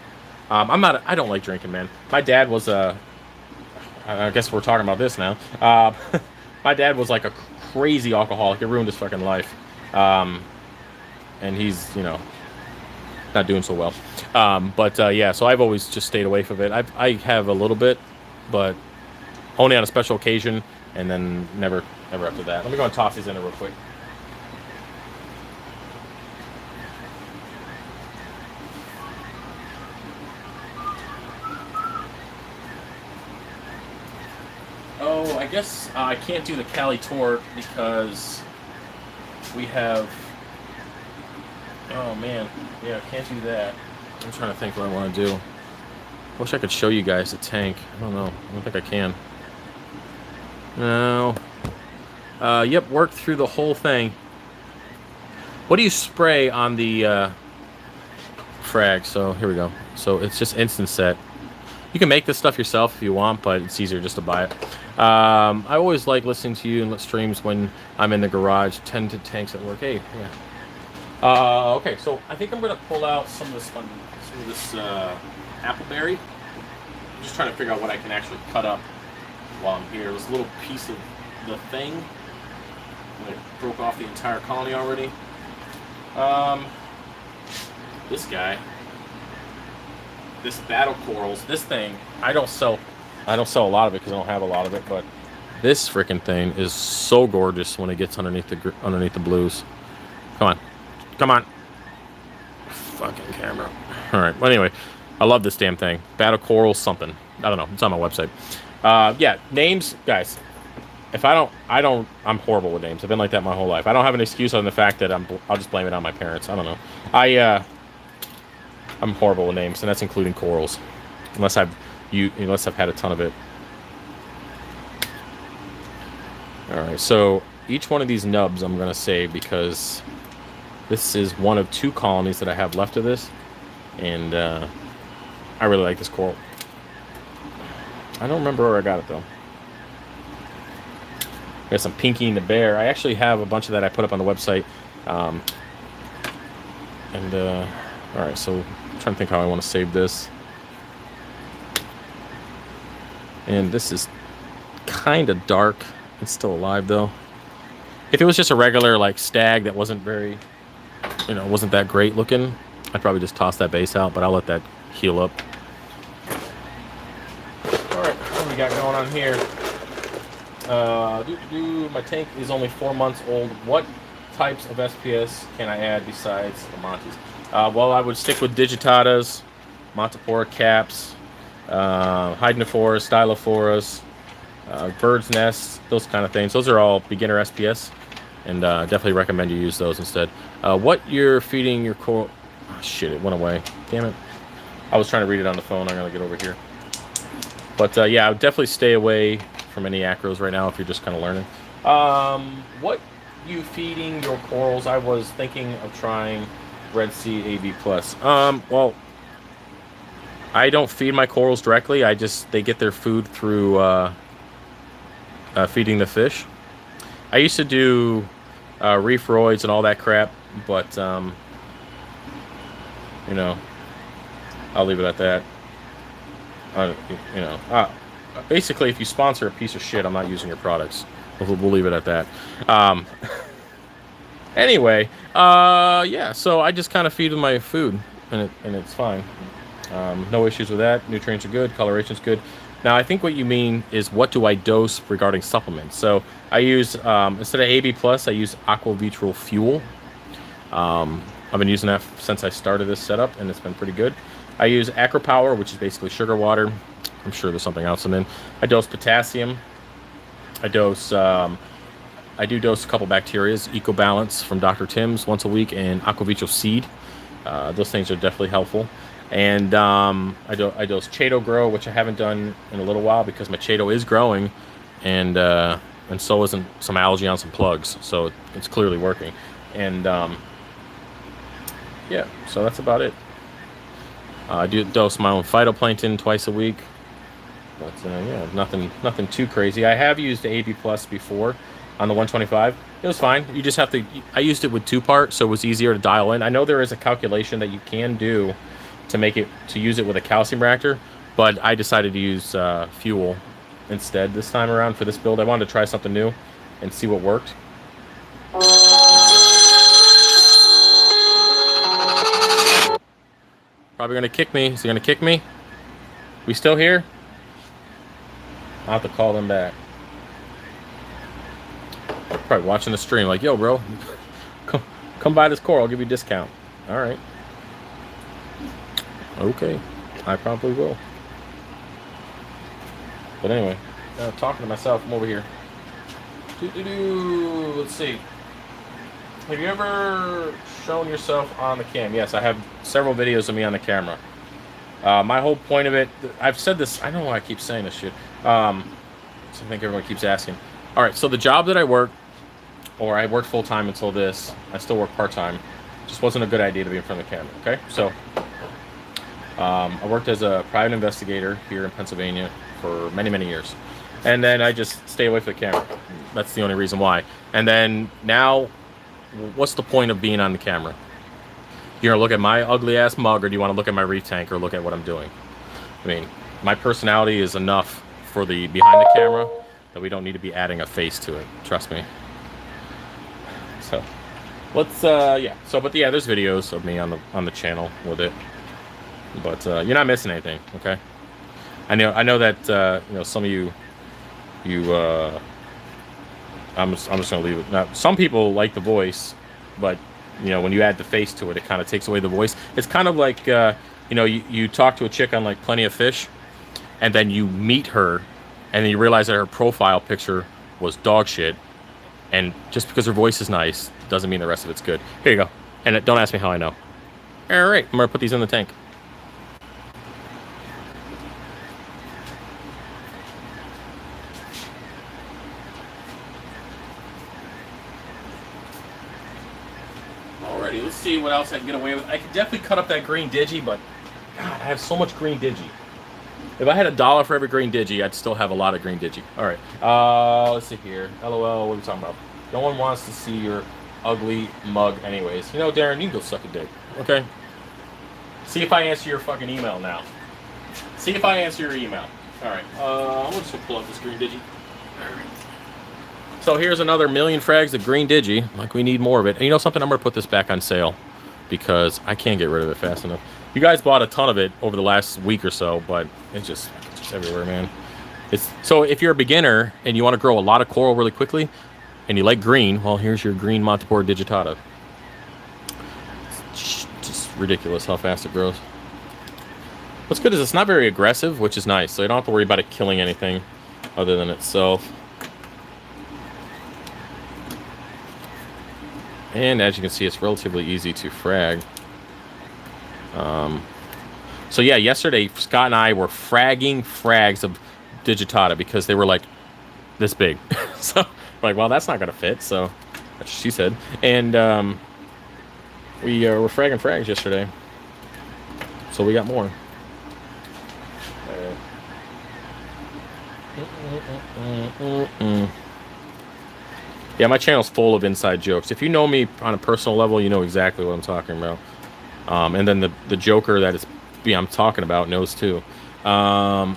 A: I don't like drinking, man. My dad was a. I guess we're talking about this now. My dad was like a crazy alcoholic. It ruined his fucking life. And he's, not doing so well. But yeah, so I've always just stayed away from it. I have a little bit, but only on a special occasion, and then never after that. Let me go and toss these in there real quick. Oh, I guess I can't do the Cali tour because we have. Oh man, yeah, can't do that. I'm trying to think what I want to do. I wish I could show you guys the tank. I don't know. I don't think I can. No. Yep, worked through the whole thing. What do you spray on the frag? So here we go. So it's just instant set. You can make this stuff yourself if you want, but it's easier just to buy it. I always like listening to you and streams when I'm in the garage. Tend to tanks at work. Hey, yeah. Okay, so I think I'm gonna pull out some of this appleberry. I'm just trying to figure out what I can actually cut up while I'm here. This little piece of the thing that broke off the entire colony already. This guy. This battle corals, this thing, I don't sell a lot of it because I don't have a lot of it, but this freaking thing is so gorgeous when it gets underneath the blues. Come on, fucking camera. All right, well anyway, I love this damn thing. Battle coral something, I don't know. It's on my website. Yeah, names, guys. If I'm horrible with names. I've been like that my whole life. I don't have an excuse other than the fact that I'll just blame it on my parents. I don't know. I'm horrible with names, and that's including corals, unless I've had a ton of it. All right, so each one of these nubs I'm gonna save because this is one of 2 colonies that I have left of this, and I really like this coral. I don't remember where I got it though. Got some Pinky and the Bear. I actually have a bunch of that I put up on the website, all right, so I'm trying to think how I want to save this. And this is kind of dark. It's still alive though. If it was just a regular like stag that wasn't very, wasn't that great looking, I'd probably just toss that base out, but I'll let that heal up. All right, what do we got going on here? My tank is only 4 months old. What types of SPS can I add besides the Montes? Well, I would stick with digitatas, Montipora caps, Hydnophoras, Stylophoras, bird's nests, those kind of things. Those are all beginner SPS, and definitely recommend you use those instead. What you're feeding your coral... Oh, shit, it went away. Damn it. I was trying to read it on the phone. I'm going to get over here. But yeah, I would definitely stay away from any acros right now if you're just kind of learning. What you feeding your corals? I was thinking of trying Red Sea AB+. Well, I don't feed my corals directly. They get their food through feeding the fish. I used to do reef roids and all that crap, but I'll leave it at that. Basically, if you sponsor a piece of shit, I'm not using your products. We'll leave it at that. Anyway, yeah, so I just kind of feed them my food, and it's fine. No issues with that. Nutrients are good. Coloration's good. Now, I think what you mean is what do I dose regarding supplements. So I use, instead of AB+, I use Aquavitral Fuel. I've been using that since I started this setup, and it's been pretty good. I use AcroPower, which is basically sugar water. I'm sure there's something else in it. I dose potassium. I do dose a couple bacterias, EcoBalance from Dr. Tim's once a week, and Aquavitral Seed. Those things are definitely helpful. And I dose Chaeto Grow, which I haven't done in a little while because my Chaeto is growing, and so isn't some algae on some plugs, so it's clearly working. And yeah, so that's about it. I do dose my own phytoplankton twice a week, but yeah, nothing too crazy. I have used AB Plus before on the 125. It was fine. You just have to. I used it with 2-part, so it was easier to dial in. I know there is a calculation that you can do to use it with a calcium reactor, but I decided to use fuel instead this time around for this build. I wanted to try something new and see what worked. Probably gonna kick me. Is he gonna kick me? We still here? I'll have to call them back. Probably watching the stream like, yo, bro, come buy this core. I'll give you a discount. All right. Okay. I probably will. But anyway, talking to myself, I'm over here. Let's see. Have you ever shown yourself on the cam? Yes, I have several videos of me on the camera. My whole point of it, I've said this, I don't know why I keep saying this shit. So I think everyone keeps asking. All right, so the job that I work, or I worked full-time until this, I still work part-time, just wasn't a good idea to be in front of the camera, okay? So I worked as a private investigator here in Pennsylvania for many, many years. And then I just stay away from the camera. That's the only reason why. And then now, what's the point of being on the camera? You're gonna look at my ugly ass mug, or do you want to look at my reef tank, or look at what I'm doing? I mean, my personality is enough for the behind the camera that we don't need to be adding a face to it. Trust me. So let's yeah. So but yeah, there's videos of me on the channel with it. But you're not missing anything, okay? I know that you know, some of you I'm just gonna leave it. Now, some people like the voice, but you know, when you add the face to it, it kind of takes away the voice. It's kind of like you know, you talk to a chick on like Plenty of Fish, and then you meet her, and then you realize that her profile picture was dog shit, and just because her voice is nice doesn't mean the rest of it's good. Here you go. And don't ask me how I know. All right, I'm gonna put these in the tank. Alrighty, let's see what else I can get away with. I could definitely cut up that green digi, but God, I have so much green digi. If I had $1 for every green digi, I'd still have a lot of green digi. All right, let's see here. LOL, what are we talking about? No one wants to see your ugly mug anyways. You know, Darren, you can go suck a dick, okay? See if I answer your fucking email now. See if I answer your email. All right, I'm just gonna pull up this green digi. All right. So here's another million frags of green digi. Like, we need more of it. And you know something? I'm gonna put this back on sale because I can't get rid of it fast enough. You guys bought a ton of it over the last week or so, but it's just everywhere, man. So if you're a beginner and you want to grow a lot of coral really quickly, and you like green, well, here's your green Montipora digitata. It's just ridiculous how fast it grows. What's good is it's not very aggressive, which is nice. So you don't have to worry about it killing anything other than itself. And as you can see, it's relatively easy to frag. So yeah, yesterday Scott and I were fragging frags of digitata because they were like this big. So we're like, well, that's not gonna fit. So that's what she said. And we were fragging frags yesterday. So we got more. Yeah, my channel's full of inside jokes. If you know me on a personal level, you know exactly what I'm talking about. And then the joker that I'm talking about knows too. And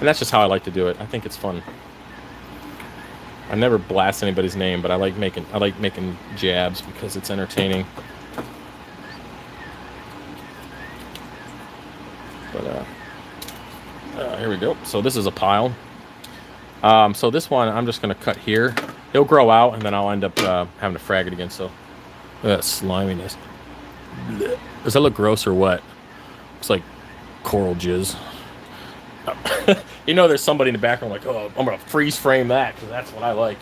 A: that's just how I like to do it. I think it's fun. I never blast anybody's name, but I like making jabs because it's entertaining. But here we go. So this is a pile. So this one I'm just gonna cut here. It'll grow out, and then I'll end up having to frag it again. So look at that sliminess. Blech. Does that look gross or what? It's like coral jizz. You know, there's somebody in the background like, oh, I'm gonna freeze frame that because that's what I like.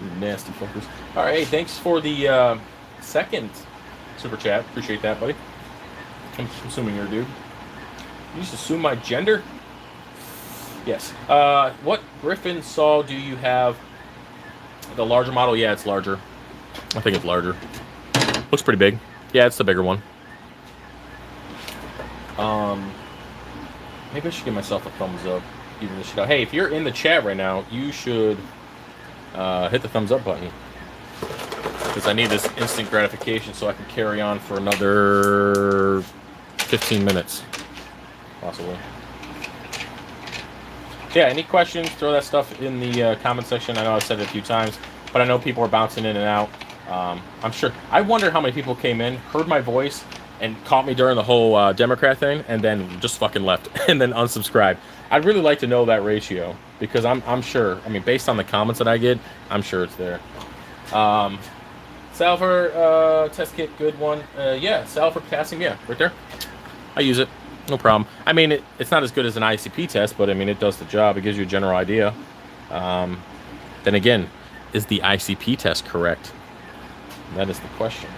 A: You nasty fuckers. All right, hey, thanks for the second super chat. Appreciate that, buddy. I'm assuming you're a dude. You just assume my gender? Yes. What Griffin saw do you have? The larger model? Yeah, it's larger. I think it's larger. Looks pretty big. Yeah, it's the bigger one. Maybe I should give myself a thumbs up. Even this shit out. Hey, if you're in the chat right now, you should hit the thumbs up button. Because I need this instant gratification so I can carry on for another 15 minutes. Possibly. Yeah, any questions, throw that stuff in the comment section. I know I've said it a few times, but I know people are bouncing in and out. I'm sure. I wonder how many people came in, heard my voice, and caught me during the whole Democrat thing, and then just fucking left, and then unsubscribed. I'd really like to know that ratio, because I'm sure, I mean, based on the comments that I get, I'm sure it's there. Salver test kit, good one. Yeah, Salver casting, yeah, right there. I use it. No problem. I mean, it's not as good as an ICP test, but I mean, it does the job. It gives you a general idea. Then again, is the ICP test correct? That is the question.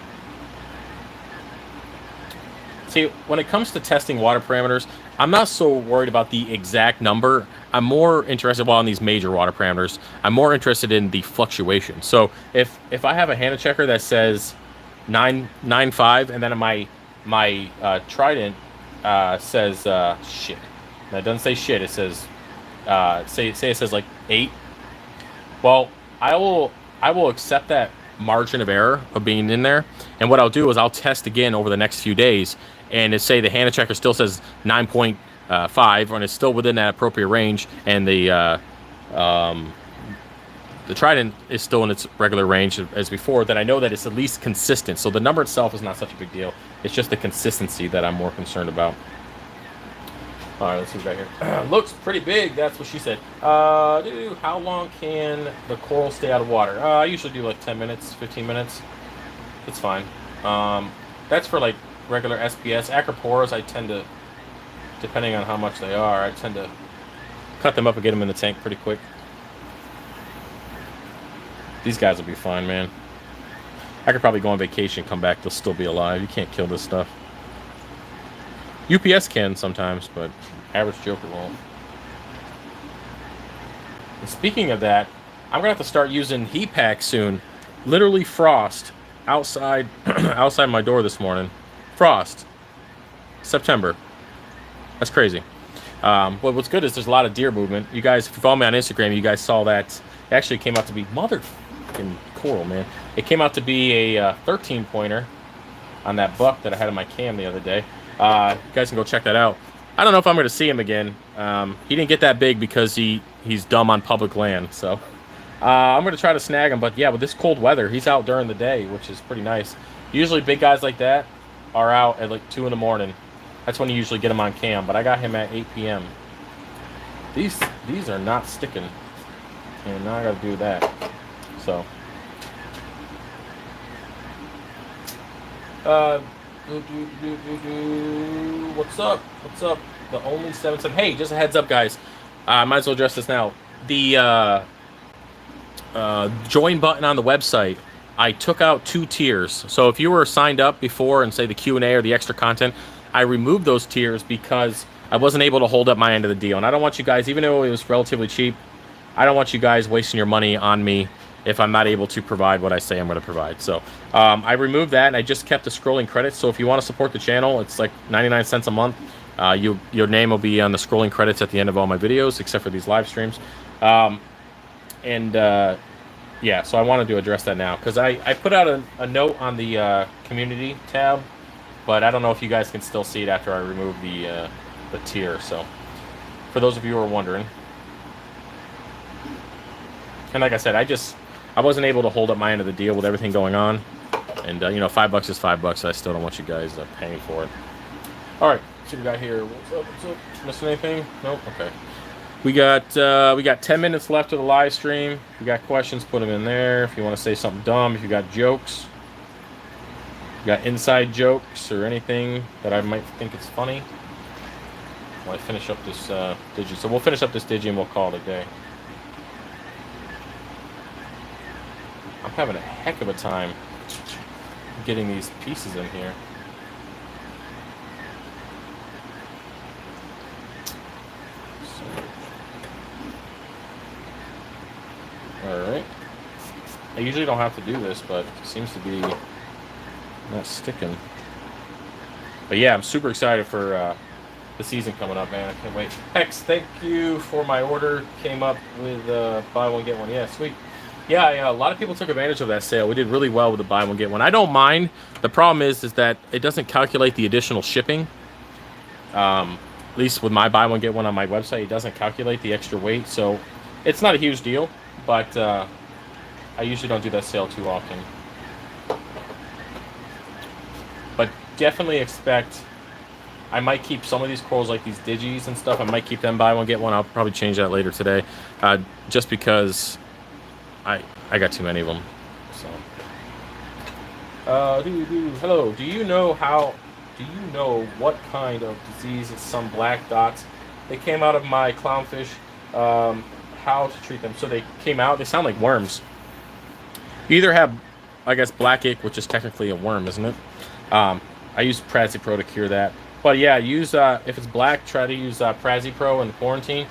A: See, when it comes to testing water parameters, I'm not so worried about the exact number. I'm more interested, well, in these major water parameters, I'm more interested in the fluctuation. So if I have a HANA checker that says 9.5, and then my Trident says shit. Now, it doesn't say shit. It says say it says like 8. Well, I will accept that margin of error of being in there, and what I'll do is I'll test again over the next few days, and if say the HANA checker still says 9.5, and it's still within that appropriate range, and the Trident is still in its regular range as before, then I know that it's at least consistent. So the number itself is not such a big deal. It's just the consistency that I'm more concerned about. All right, let's see what we got here. Looks pretty big. That's what she said. How long can the coral stay out of water? I usually do like 10 minutes, 15 minutes. It's fine. That's for like regular SPS. Acroporas, I tend to, depending on how much they are, I tend to cut them up and get them in the tank pretty quick. These guys will be fine, man. I could probably go on vacation, come back, they'll still be alive. You can't kill this stuff. UPS can sometimes, but average Joker won't. And speaking of that, I'm gonna have to start using heat packs soon. Literally frost outside outside my door this morning. Frost. September. That's crazy. But what's good is there's a lot of deer movement. You guys, if you follow me on Instagram, you guys saw that. It actually came out to be motherfucking coral, man. It came out to be a 13 pointer on that buck that I had in my cam the other day. You guys can go check that out. I don't know if I'm going to see him again. He didn't get that big because he's dumb on public land. So I'm going to try to snag him. But yeah, with this cold weather, he's out during the day, which is pretty nice. Usually big guys like that are out at like 2 in the morning. That's when you usually get him on cam. But I got him at 8 p.m. These are not sticking. And now I got to do that. So. What's up? What's up? The only 7-7. Hey, just a heads up, guys. I might as well address this now. The join button on the website, I took out 2 tiers. So if you were signed up before and say the Q&A or the extra content, I removed those tiers because I wasn't able to hold up my end of the deal. And I don't want you guys, even though it was relatively cheap, I don't want you guys wasting your money on me if I'm not able to provide what I say I'm going to provide. So I removed that, and I just kept the scrolling credits. So if you want to support the channel, it's like 99 cents a month. Your name will be on the scrolling credits at the end of all my videos, except for these live streams. Yeah, so I wanted to address that now, because I put out a note on the community tab, but I don't know if you guys can still see it after I remove the tier. So for those of you who are wondering. And like I said, I wasn't able to hold up my end of the deal with everything going on. And, you know, $5 is $5. I still don't want you guys paying for it. All right. See what we got here. What's up? What's up? Missing anything? Nope. Okay. We got 10 minutes left of the live stream. If you got questions, put them in there. If you want to say something dumb, if you got jokes, you got inside jokes or anything that I might think it's funny. While I finish up this digi. So we'll finish up this digi and we'll call it a day. I'm having a heck of a time getting these pieces in here. All right. I usually don't have to do this, but it seems to be not sticking. But yeah, I'm super excited for the season coming up, man. I can't wait. Hex, thank you for my order. Came up with buy one get one. Yeah, sweet. Yeah, a lot of people took advantage of that sale. We did really well with the buy one get one. I don't mind. The problem is that it doesn't calculate the additional shipping. At least with my buy one get one on my website, it doesn't calculate the extra weight, so it's not a huge deal. But I usually don't do that sale too often. But definitely expect. I might keep some of these corals, like these digis and stuff. I might keep them buy one get one. I'll probably change that later today, just because I got too many of them. So, hello. Do you know what kind of disease is some black dots? They came out of my clownfish. How to treat them? So they came out. They sound like worms. You either have, I guess, black ick, which is technically a worm, isn't it? I use Prazipro to cure that. But yeah, use if it's black, try to use Prazipro in the quarantine.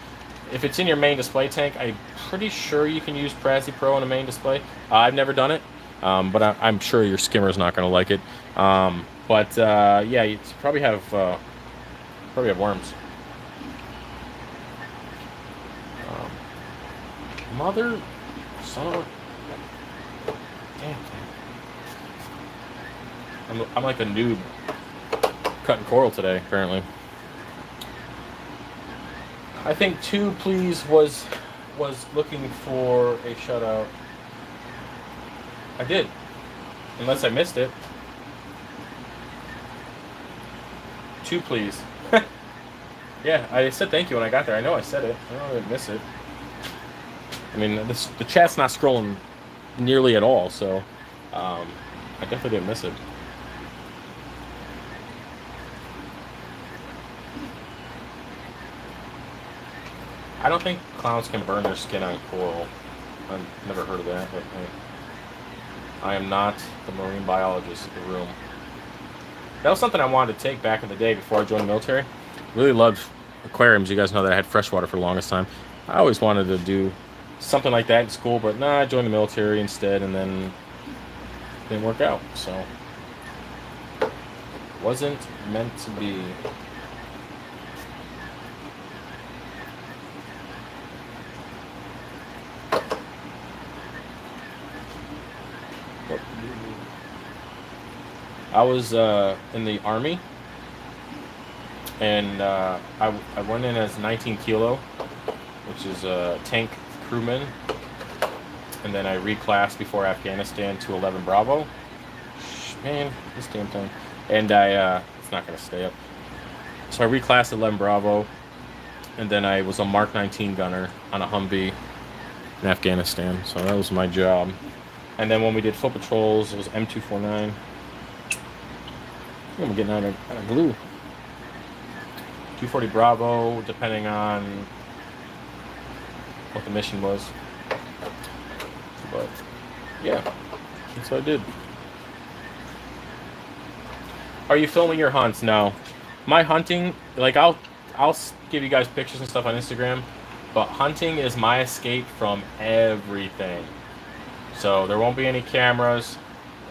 A: If it's in your main display tank, I'm pretty sure you can use Prazipro in the main display. I've never done it, but I'm sure your skimmer's not going to like it. Yeah, you probably have worms. Mother, son of a damn. I'm like a noob cutting coral today, apparently. I think 2 please was looking for a shutout. I did, unless I missed it. 2 please. Yeah, I said thank you when I got there. I know I said it. I don't really miss it. I mean, the chat's not scrolling nearly at all, so I definitely didn't miss it. I don't think clowns can burn their skin on coral. I've never heard of that, but I am not the marine biologist in the room. That was something I wanted to take back in the day before I joined the military. Really loved aquariums. You guys know that I had freshwater for the longest time. I always wanted to do something like that in school, but I joined the military instead, and then it didn't work out. So, wasn't meant to be. I was in the Army, and I went in as 19 kilo, which is a tank crewman, and then I reclassed before Afghanistan to 11 Bravo. Man, this damn thing. And it's not going to stay up. So I reclassed 11 Bravo, and then I was a Mark 19 gunner on a Humvee in Afghanistan. So that was my job. And then when we did foot patrols, it was M249. I'm getting out of glue. 240 Bravo, depending on what the mission was. But yeah, that's what I did. Are you filming your hunts? No. My hunting, like I'll give you guys pictures and stuff on Instagram, but hunting is my escape from everything. So there won't be any cameras.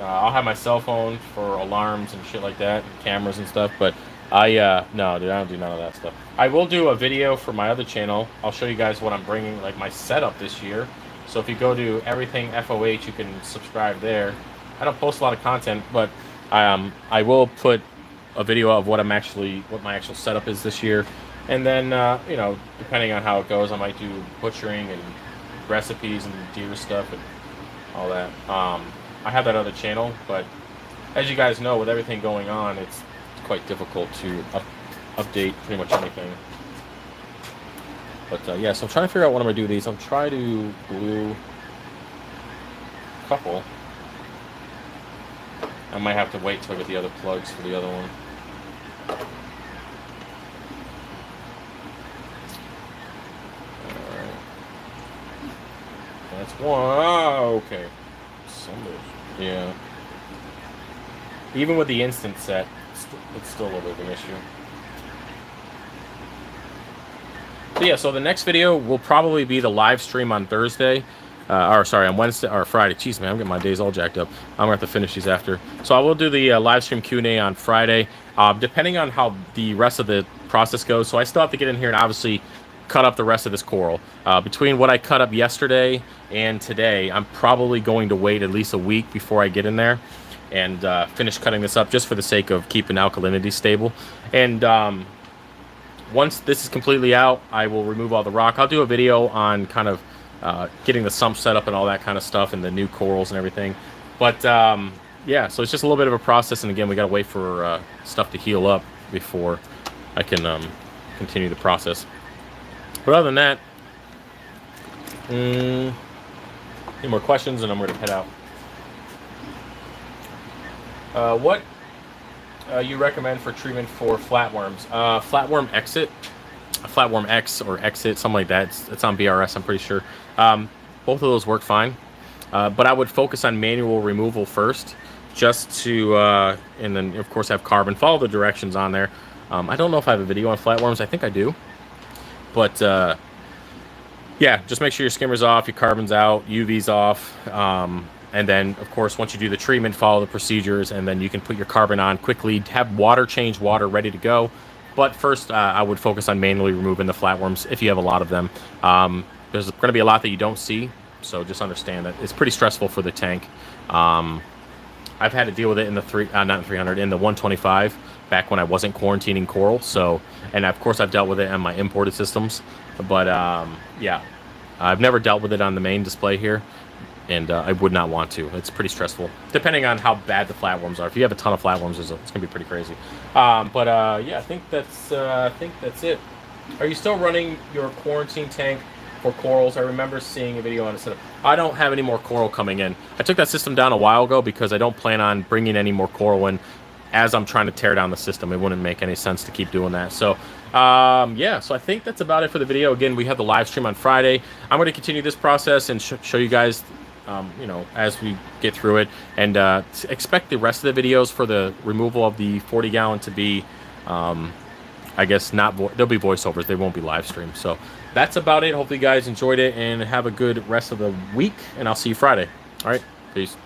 A: I'll have my cell phone for alarms and shit like that, and cameras and stuff, but no, dude, I don't do none of that stuff. I will do a video for my other channel. I'll show you guys what I'm bringing, like my setup this year. So if you go to everything FOH, you can subscribe there. I don't post a lot of content, but I will put a video of what my actual setup is this year, and then depending on how it goes, I might do butchering and recipes and deer stuff and all that. I have that other channel, but as you guys know, with everything going on, it's quite difficult to update pretty much anything. But yeah, so I'm trying to figure out what I'm going to do these. I'll try to glue a couple. I might have to wait till I get the other plugs for the other one. Alright. That's one. Oh, okay. Yeah. Even with the instant set, it's still a little bit of an issue. But yeah, so the next video will probably be the live stream on Thursday. or sorry, on Wednesday or Friday. Jeez, man, I'm getting my days all jacked up. I'm gonna have to finish these after. So I will do the live stream Q&A on Friday, depending on how the rest of the process goes. So I still have to get in here and obviously cut up the rest of this coral. Between what I cut up yesterday and today, I'm probably going to wait at least a week before I get in there and finish cutting this up, just for the sake of keeping alkalinity stable. And once this is completely out, I will remove all the rock. I'll do a video on kind of getting the sump set up and all that kind of stuff, and the new corals and everything. But yeah, so it's just a little bit of a process, and again, we got to wait for stuff to heal up before I can continue the process. But other than that, any more questions, and I'm going to head out. What you recommend for treatment for flatworms? Flatworm exit, flatworm X or exit, something like that. It's on BRS, I'm pretty sure. Both of those work fine, but I would focus on manual removal first, just to, and then of course have carbon. Follow the directions on there. I don't know if I have a video on flatworms. I think I do, but yeah, just make sure your skimmer's off, your carbon's out, UV's off. And then, of course, once you do the treatment, follow the procedures, and then you can put your carbon on quickly. Have water change water ready to go. But first, I would focus on manually removing the flatworms if you have a lot of them. There's going to be a lot that you don't see, so just understand that it's pretty stressful for the tank. I've had to deal with it in the not in 300, in the 125 back when I wasn't quarantining coral. So, and of course, I've dealt with it on my imported systems. But yeah, I've never dealt with it on the main display here. And I would not want to. It's pretty stressful, depending on how bad the flatworms are. If you have a ton of flatworms, it's going to be pretty crazy. But yeah, I think that's it. Are you still running your quarantine tank for corals? I remember seeing a video on it. I don't have any more coral coming in. I took that system down a while ago because I don't plan on bringing any more coral in as I'm trying to tear down the system. It wouldn't make any sense to keep doing that. So yeah, so I think that's about it for the video. Again, we have the live stream on Friday. I'm going to continue this process and show you guys, you know, as we get through it, and expect the rest of the videos for the removal of the 40-gallon to be, I guess, there'll be voiceovers. They won't be live streamed. So that's about it. Hopefully you guys enjoyed it, and have a good rest of the week, and I'll see you Friday. All right, peace.